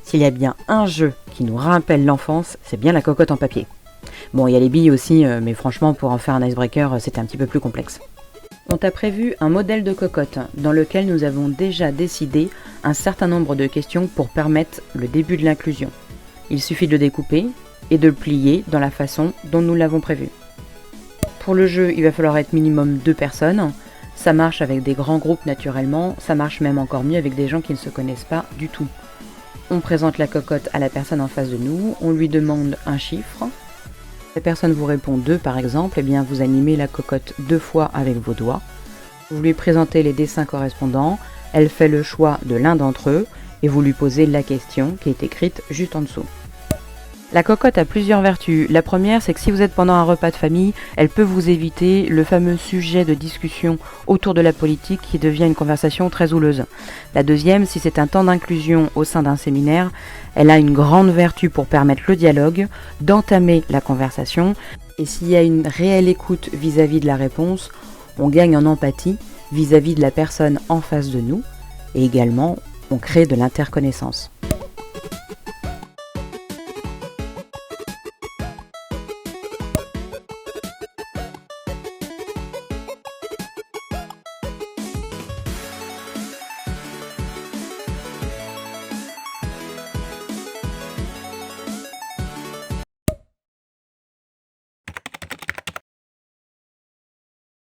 S'il y a bien un jeu qui nous rappelle l'enfance, c'est bien la cocotte en papier. Bon, il y a les billes aussi, mais franchement, pour en faire un icebreaker, c'était un petit peu plus complexe. On t'a prévu un modèle de cocotte dans lequel nous avons déjà décidé un certain nombre de questions pour permettre le début de l'inclusion. Il suffit de le découper et de le plier dans la façon dont nous l'avons prévu. Pour le jeu, il va falloir être minimum 2 personnes. Ça marche avec des grands groupes naturellement, ça marche même encore mieux avec des gens qui ne se connaissent pas du tout. On présente la cocotte à la personne en face de nous, on lui demande un chiffre. La personne vous répond 2 par exemple, et bien vous animez la cocotte 2 fois avec vos doigts. Vous lui présentez les dessins correspondants, elle fait le choix de l'un d'entre eux et vous lui posez la question qui est écrite juste en dessous. La cocotte a plusieurs vertus. La première, c'est que si vous êtes pendant un repas de famille, elle peut vous éviter le fameux sujet de discussion autour de la politique qui devient une conversation très houleuse. La deuxième, si c'est un temps d'inclusion au sein d'un séminaire, elle a une grande vertu pour permettre le dialogue, d'entamer la conversation, et s'il y a une réelle écoute vis-à-vis de la réponse, on gagne en empathie vis-à-vis de la personne en face de nous, et également, on crée de l'interconnaissance.